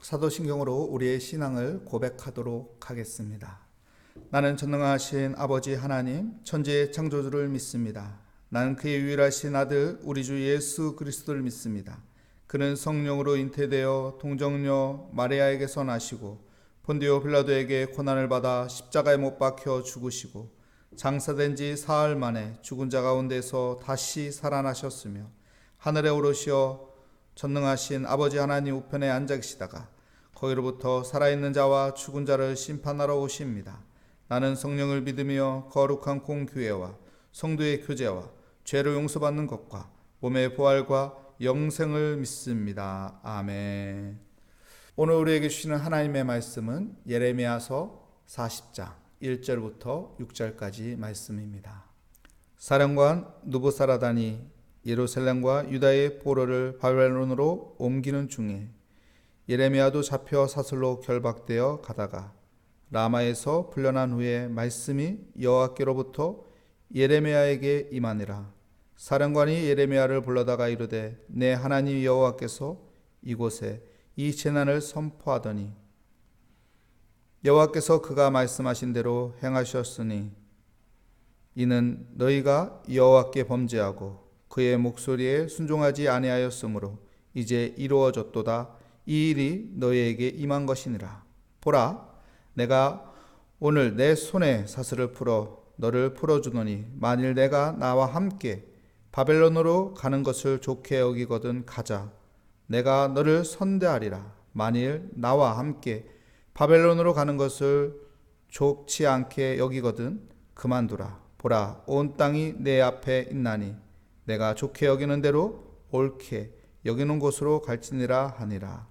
사도신경으로 우리의 신앙을 고백하도록 하겠습니다. 나는 전능하신 아버지 하나님, 천지의 창조주를 믿습니다. 나는 그의 유일하신 아들 우리 주 예수 그리스도를 믿습니다. 그는 성령으로 잉태되어 동정녀 마리아에게서 나시고 본디오 빌라도에게 고난을 받아 십자가에 못 박혀 죽으시고 장사된 지 사흘 만에 죽은 자 가운데서 다시 살아나셨으며 하늘에 오르시어 전능하신 아버지 하나님 우편에 앉아 계시다가 거기로부터 살아있는 자와 죽은 자를 심판하러 오십니다. 나는 성령을 믿으며 거룩한 공교회와 성도의 교제와 죄를 용서받는 것과 몸의 부활과 영생을 믿습니다. 아멘. 오늘 우리에게 주시는 하나님의 말씀은 예레미야서 40장 1절부터 6절까지 말씀입니다. 사령관 느부사라단이 예루살렘과 유다의 포로를 바벨론으로 옮기는 중에 예레미야도 잡혀 사슬로 결박되어 가다가 라마에서 풀려난 후에 말씀이 여호와께로부터 예레미야에게 임하니라. 사령관이 예레미야를 불러다가 이르되 내 하나님 여호와께서 이곳에 이 재난을 선포하더니 여호와께서 그가 말씀하신 대로 행하셨으니 이는 너희가 여호와께 범죄하고 그의 목소리에 순종하지 아니하였으므로 이제 이루어졌도다. 이 일이 너희에게 임한 것이니라. 보라, 내가 오늘 내 손에 사슬을 풀어 너를 풀어주노니 만일 내가 나와 함께 바벨론으로 가는 것을 좋게 여기거든 가자. 내가 너를 선대하리라. 만일 나와 함께 바벨론으로 가는 것을 좋지 않게 여기거든 그만두라. 보라, 온 땅이 내 앞에 있나니 내가 좋게 여기는 대로 옳게 여기는 곳으로 갈지니라 하니라.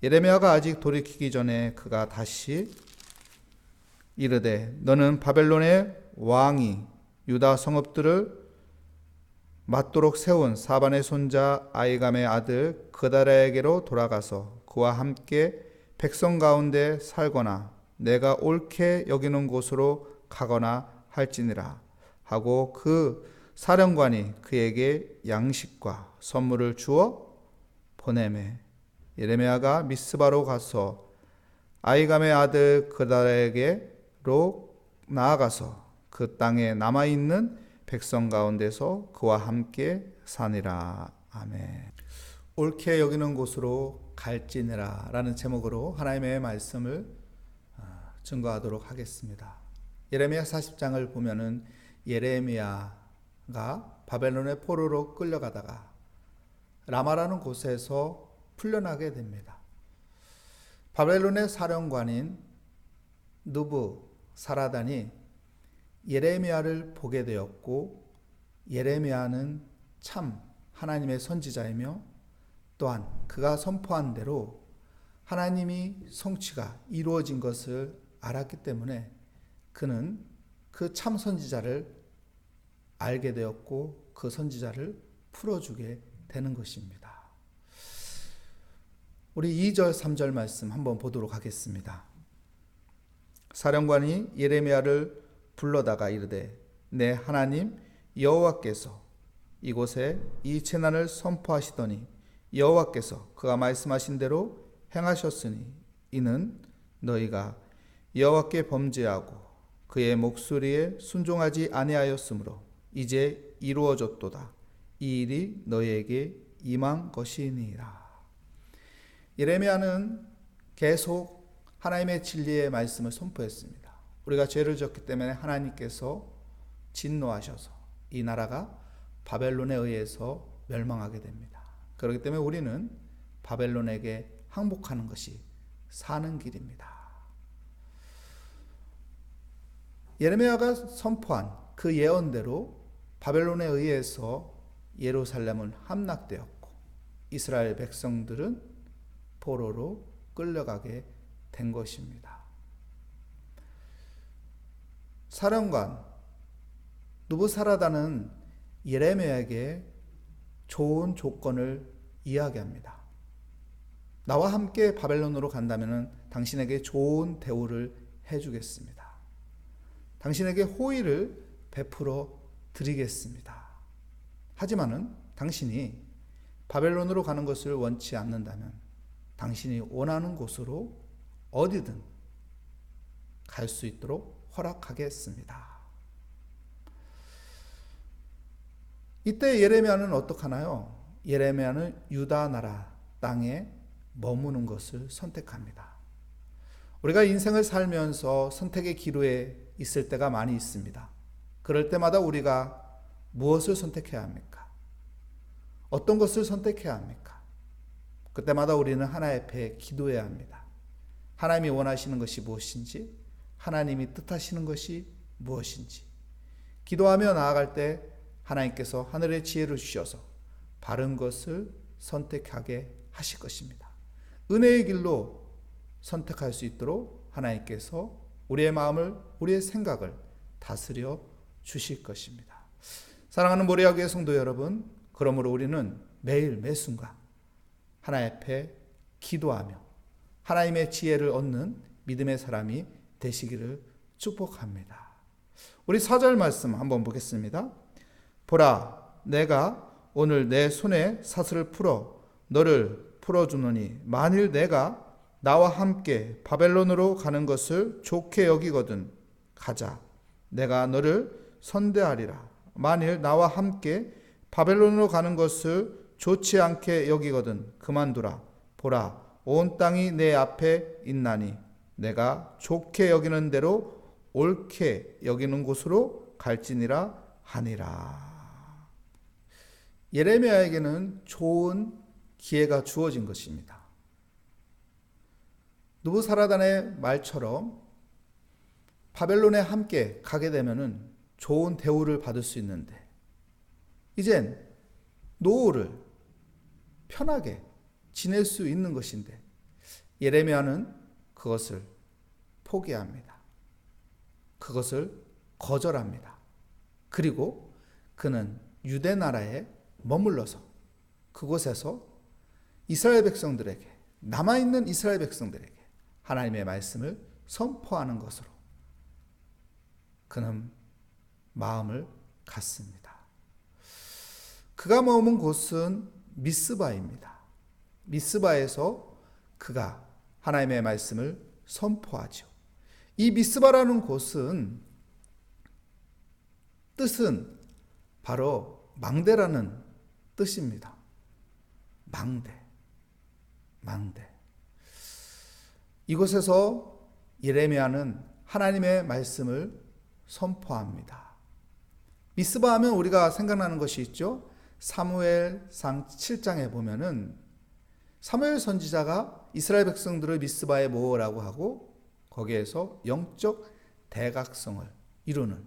예레미야가 아직 돌이키기 전에 그가 다시 이르되 너는 바벨론의 왕이 유다 성읍들을 맞도록 세운 사반의 손자 아이감의 아들 그다랴에게로 돌아가서 그와 함께 백성 가운데 살거나 내가 옳게 여기는 곳으로 가거나 할지니라 하고 그 사령관이 그에게 양식과 선물을 주어 보내매 예레미야가 미스바로 가서 아이감의 아들 그다랴에게로 나아가서 그 땅에 남아있는 백성 가운데서 그와 함께 사니라. 아멘. 옳게 여기는 곳으로 갈지니라 라는 제목으로 하나님의 말씀을 증거하도록 하겠습니다. 예레미야 40장을 보면은 예레미야가 바벨론의 포로로 끌려가다가 라마라는 곳에서 풀려나게 됩니다. 바벨론의 사령관인 느부사라단이 예레미야를 보게 되었고 예레미야는 참 하나님의 선지자이며 또한 그가 선포한 대로 하나님이 성취가 이루어진 것을 알았기 때문에 그는 그 참 선지자를 알게 되었고 그 선지자를 풀어주게 되는 것입니다. 우리 2절 3절 말씀 한번 보도록 하겠습니다. 사령관이 예레미야를 불러다가 이르되 내 하나님 여호와께서 이곳에 이 재난을 선포하시더니 여호와께서 그가 말씀하신 대로 행하셨으니 이는 너희가 여호와께 범죄하고 그의 목소리에 순종하지 아니하였으므로 이제 이루어졌도다. 이 일이 너희에게 임한 것이니라. 예레미야는 계속 하나님의 진리의 말씀을 선포했습니다. 우리가 죄를 졌기 때문에 하나님께서 진노하셔서 이 나라가 바벨론에 의해서 멸망하게 됩니다. 그렇기 때문에 우리는 바벨론에게 항복하는 것이 사는 길입니다. 예레미야가 선포한 그 예언대로 바벨론에 의해서 예루살렘은 함락되었고 이스라엘 백성들은 포로로 끌려가게 된 것입니다. 사령관 느부사라단은 예레미야에게 좋은 조건을 이야기합니다. 나와 함께 바벨론으로 간다면 당신에게 좋은 대우를 해주겠습니다. 당신에게 호의를 베풀어 드리겠습니다. 하지만은 당신이 바벨론으로 가는 것을 원치 않는다면 당신이 원하는 곳으로 어디든 갈 수 있도록 허락하겠습니다. 이때 예레미야는 어떡하나요? 예레미야는 유다 나라 땅에 머무는 것을 선택합니다. 우리가 인생을 살면서 선택의 기로에 있을 때가 많이 있습니다. 그럴 때마다 우리가 무엇을 선택해야 합니까? 어떤 것을 선택해야 합니까? 그때마다 우리는 하나님 앞에 기도해야 합니다. 하나님이 원하시는 것이 무엇인지, 하나님이 뜻하시는 것이 무엇인지 기도하며 나아갈 때 하나님께서 하늘의 지혜를 주셔서 바른 것을 선택하게 하실 것입니다. 은혜의 길로 선택할 수 있도록 하나님께서 우리의 마음을, 우리의 생각을 다스려 주실 것입니다. 사랑하는 모리아교회 성도 여러분, 그러므로 우리는 매일 매순간 하나님 앞에 기도하며 하나님의 지혜를 얻는 믿음의 사람이 되시기를 축복합니다. 우리 4절 말씀 한번 보겠습니다. 보라, 내가 오늘 내 손에 사슬을 풀어 너를 풀어주노니 만일 내가 나와 함께 바벨론으로 가는 것을 좋게 여기거든 가자. 내가 너를 선대하리라. 만일 나와 함께 바벨론으로 가는 것을 좋지 않게 여기거든 그만두라. 보라, 온 땅이 내 앞에 있나니 내가 좋게 여기는 대로 옳게 여기는 곳으로 갈지니라 하니라. 예레미야에게는 좋은 기회가 주어진 것입니다. 느부사라단의 말처럼 바벨론에 함께 가게 되면은 좋은 대우를 받을 수 있는데 이젠 노후를 편하게 지낼 수 있는 것인데 예레미야는 그것을 포기합니다. 그것을 거절합니다. 그리고 그는 유대 나라에 머물러서 그곳에서 이스라엘 백성들에게, 남아있는 이스라엘 백성들에게 하나님의 말씀을 선포하는 것으로 그는 마음을 갖습니다. 그가 머문 곳은 미스바입니다. 미스바에서 그가 하나님의 말씀을 선포하죠. 이 미스바라는 곳은 뜻은 바로 망대라는 뜻입니다. 망대. 이곳에서 예레미야는 하나님의 말씀을 선포합니다. 미스바 하면 우리가 생각나는 것이 있죠. 사무엘상 7장에 보면은 사무엘 선지자가 이스라엘 백성들을 미스바에 모으라고 하고 거기에서 영적 대각성을 이루는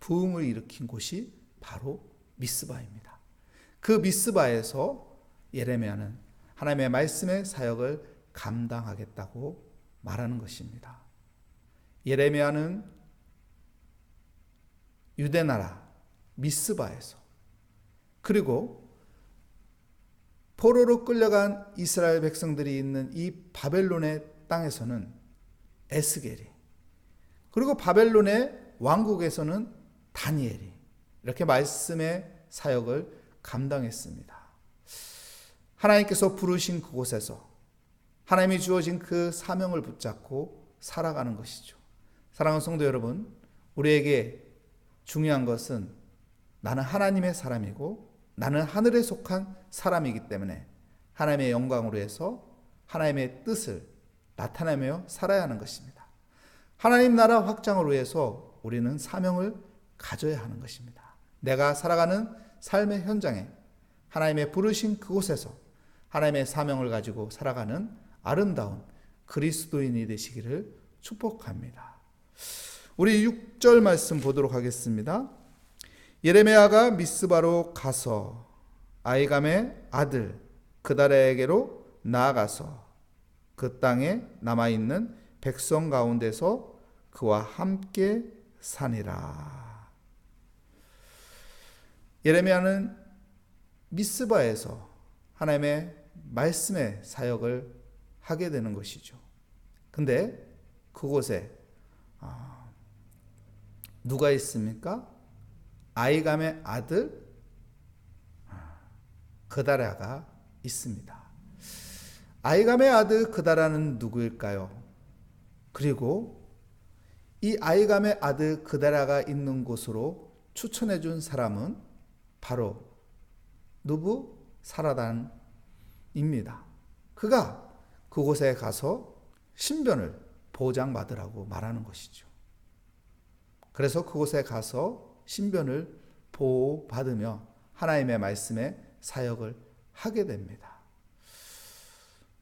부흥을 일으킨 곳이 바로 미스바입니다. 그 미스바에서 예레미야는 하나님의 말씀의 사역을 감당하겠다고 말하는 것입니다. 예레미야는 유대나라 미스바에서 그리고 포로로 끌려간 이스라엘 백성들이 있는 이 바벨론의 땅에서는 에스겔이 그리고 바벨론의 왕국에서는 다니엘이 이렇게 말씀의 사역을 감당했습니다. 하나님께서 부르신 그곳에서 하나님이 주어진 그 사명을 붙잡고 살아가는 것이죠. 사랑하는 성도 여러분, 우리에게 중요한 것은 나는 하나님의 사람이고 나는 하늘에 속한 사람이기 때문에 하나님의 영광으로 해서 하나님의 뜻을 나타내며 살아야 하는 것입니다. 하나님 나라 확장을 위해서 우리는 사명을 가져야 하는 것입니다. 내가 살아가는 삶의 현장에 하나님의 부르신 그곳에서 하나님의 사명을 가지고 살아가는 아름다운 그리스도인이 되시기를 축복합니다. 우리 6절 말씀 보도록 하겠습니다. 예레미야가 미스바로 가서 아이감의 아들 그다랴에게로 나아가서 그 땅에 남아있는 백성 가운데서 그와 함께 사니라. 예레미야는 미스바에서 하나님의 말씀의 사역을 하게 되는 것이죠. 근데 그곳에 누가 있습니까? 아이감의 아들 그다랴가 있습니다. 아이감의 아들 그다라는 누구일까요? 그리고 이 아이감의 아들 그다라가 있는 곳으로 추천해 준 사람은 바로 느부사라단입니다. 그가 그곳에 가서 신변을 보장받으라고 말하는 것이죠. 그래서 그곳에 가서 신변을 보호받으며 하나님의 말씀에 사역을 하게 됩니다.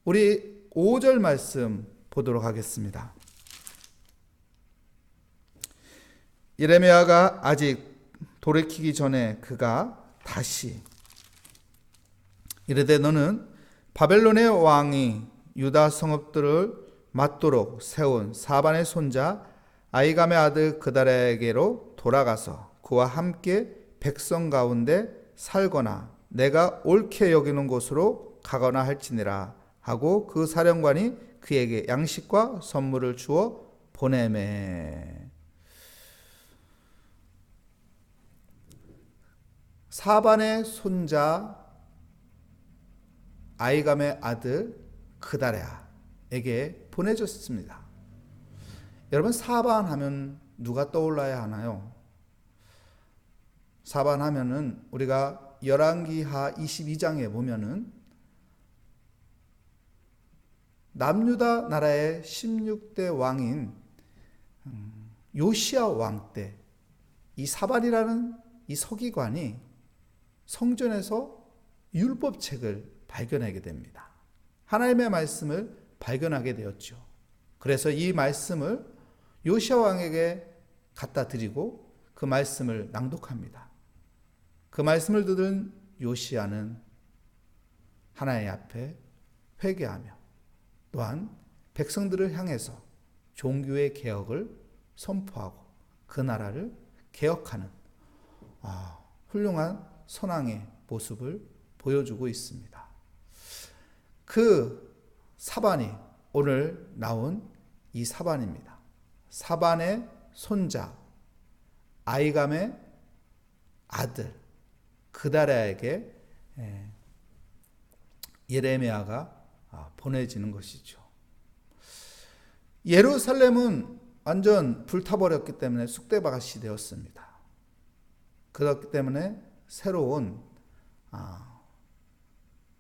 우리 5절 말씀 보도록 하겠습니다. 예레미야가 아직 돌이키기 전에 그가 다시 이르되 너는 바벨론의 왕이 유다 성읍들을 맞도록 세운 사반의 손자 아이감의 아들 그다라에게로 돌아가서 그와 함께 백성 가운데 살거나 내가 옳게 여기는 곳으로 가거나 할지니라 하고 그 사령관이 그에게 양식과 선물을 주어 보내매. 사반의 손자 아이감의 아들 그다랴에게 보내졌습니다. 여러분, 사반 하면 누가 떠올라야 하나요? 사반 하면은 우리가 열왕기하 22장에 보면은 남유다 나라의 16대 왕인 요시야 왕 때 이 사반이라는 이 서기관이 성전에서 율법책을 발견하게 됩니다. 하나님의 말씀을 발견하게 되었죠. 그래서 이 말씀을 요시야 왕에게 갖다 드리고 그 말씀을 낭독합니다. 그 말씀을 들은 요시야는 하나님 앞에 회개하며 또한 백성들을 향해서 종교의 개혁을 선포하고 그 나라를 개혁하는 훌륭한 선왕의 모습을 보여주고 있습니다. 그 사반이 오늘 나온 이 사반입니다. 사반의 손자 아이감의 아들 그다랴에게 예레미야가 보내지는 것이죠. 예루살렘은 완전 불타버렸기 때문에 쑥대밭이 되었습니다. 그렇기 때문에 새로운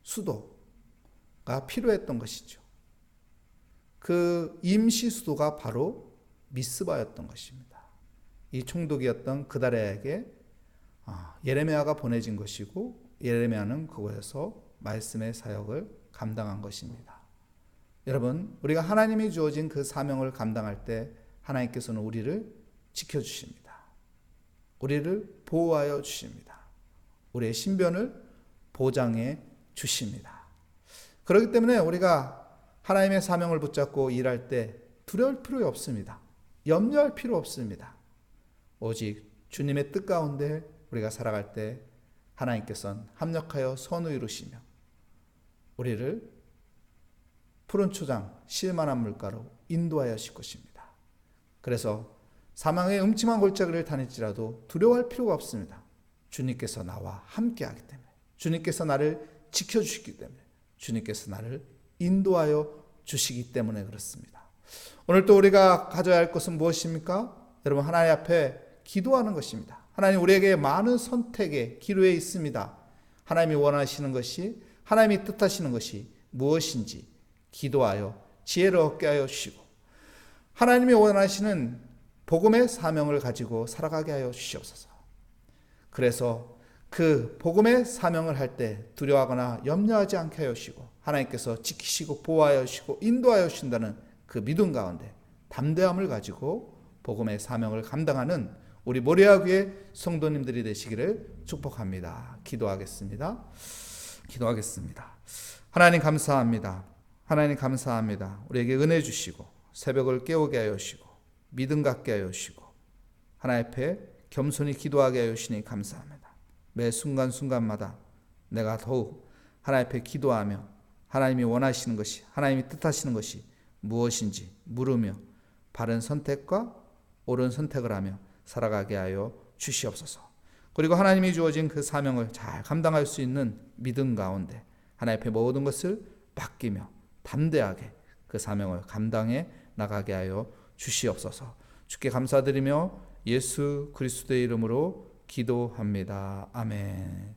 수도가 필요했던 것이죠. 그 임시 수도가 바로 미스바였던 것입니다. 이 총독이었던 그다랴에게 예레미야가 보내진 것이고 예레미야는 그곳에서 말씀의 사역을 감당한 것입니다. 여러분, 우리가 하나님이 주어진 그 사명을 감당할 때 하나님께서는 우리를 지켜주십니다. 우리를 보호하여 주십니다. 우리의 신변을 보장해 주십니다. 그렇기 때문에 우리가 하나님의 사명을 붙잡고 일할 때 두려울 필요 없습니다. 염려할 필요 없습니다. 오직 주님의 뜻 가운데 우리가 살아갈 때 하나님께서는 합력하여 선을 이루시며 우리를 푸른 초장 실만한 물가로 인도하여 하실 것입니다. 그래서 사망의 음침한 골짜기를 다닐지라도 두려워할 필요가 없습니다. 주님께서 나와 함께하기 때문에, 주님께서 나를 지켜주시기 때문에, 주님께서 나를 인도하여 주시기 때문에 그렇습니다. 오늘 또 우리가 가져야 할 것은 무엇입니까? 여러분, 하나님 앞에 기도하는 것입니다. 하나님, 우리에게 많은 선택의 기로에 있습니다. 하나님이 원하시는 것이, 하나님이 뜻하시는 것이 무엇인지 기도하여 지혜를 얻게 하여 주시고 하나님이 원하시는 복음의 사명을 가지고 살아가게 하여 주시옵소서. 그래서 그 복음의 사명을 할 때 두려워하거나 염려하지 않게 하여 주시고 하나님께서 지키시고 보호하여 주시고 인도하여 주신다는 그 믿음 가운데 담대함을 가지고 복음의 사명을 감당하는 우리 모리아교회 성도님들이 되시기를 축복합니다. 기도하겠습니다. 하나님 감사합니다. 하나님 감사합니다. 우리에게 은혜 주시고 새벽을 깨우게 하여 주시고 믿음 갖게 하여 주시고 하나님 앞에 겸손히 기도하게 하여 주시니 감사합니다. 매 순간순간마다 내가 더욱 하나님 앞에 기도하며 하나님이 원하시는 것이, 하나님이 뜻하시는 것이 무엇인지 물으며 바른 선택과 옳은 선택을 하며 살아가게 하여 주시옵소서. 그리고 하나님이 주어진 그 사명을 잘 감당할 수 있는 믿음 가운데 하나님 앞에 모든 것을 맡기며 담대하게 그 사명을 감당해 나가게 하여 주시옵소서. 주께 감사드리며 예수 그리스도의 이름으로 기도합니다. 아멘.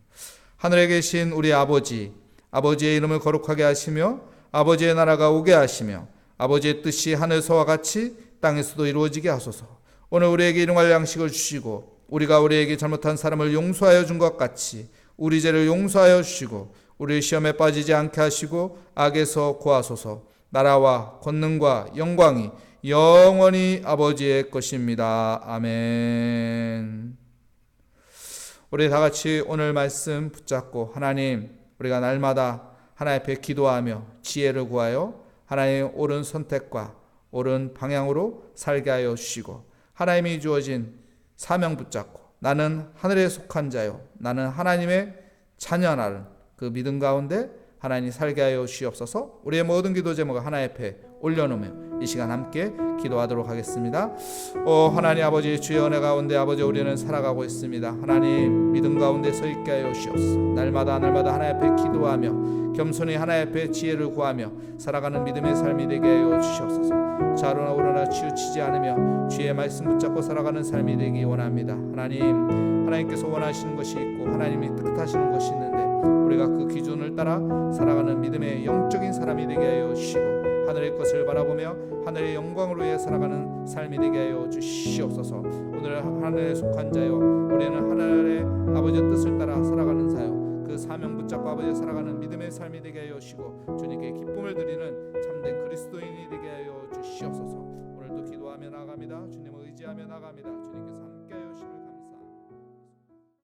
하늘에 계신 우리 아버지, 아버지의 이름을 거룩하게 하시며 아버지의 나라가 오게 하시며 아버지의 뜻이 하늘에서와 같이 땅에서도 이루어지게 하소서. 오늘 우리에게 일용할 양식을 주시고 우리가 우리에게 잘못한 사람을 용서하여 준 것 같이 우리 죄를 용서하여 주시고 우리 시험에 빠지지 않게 하시고 악에서 구하소서. 나라와 권능과 영광이 영원히 아버지의 것입니다. 아멘. 우리 다 같이 오늘 말씀 붙잡고 하나님, 우리가 날마다 하나님 앞에 기도하며 지혜를 구하여 하나님의 옳은 선택과 옳은 방향으로 살게 하여 주시고 하나님이 주어진 사명 붙잡고 나는 하늘에 속한 자요 나는 하나님의 자녀라는 그 믿음 가운데 하나님 살게 하여 주시옵소서. 우리의 모든 기도 제목을 하나님 앞에 올려놓으며 이 시간 함께 기도하도록 하겠습니다. 하나님 아버지, 주의 은혜 가운데 아버지 우리는 살아가고 있습니다. 하나님 믿음 가운데 서 있게 하여 주시옵소서. 날마다 하나님 앞에 기도하며 겸손히 하나님 앞에 지혜를 구하며 살아가는 믿음의 삶이 되게 하여 주시옵소서. 좌로나 우로나 치우치지 않으며 주의 말씀 붙잡고 살아가는 삶이 되기 원합니다. 하나님께서 원하시는 것이 있고 하나님이 뜻하시는 것이 있는데 우리가 그 기준을 따라 살아가는 믿음의 영적인 사람이 되게 하여 주시고 하늘의 것을 바라보며 하늘의 영광으로 위해 살아가는 삶이 되게 하여 주시옵소서. 오늘 하늘에 속한 자요 우리는 하늘의 아버지의 뜻을 따라 살아가는 자요 그 사명 붙잡고 아버지의 살아가는 믿음의 삶이 되게 하여 주시고 주님께 기쁨을 드리는 참된 그리스도인이 되게 하여 주시옵소서. 오늘도 기도하며 나아갑니다. 주님을 의지하며 나아갑니다.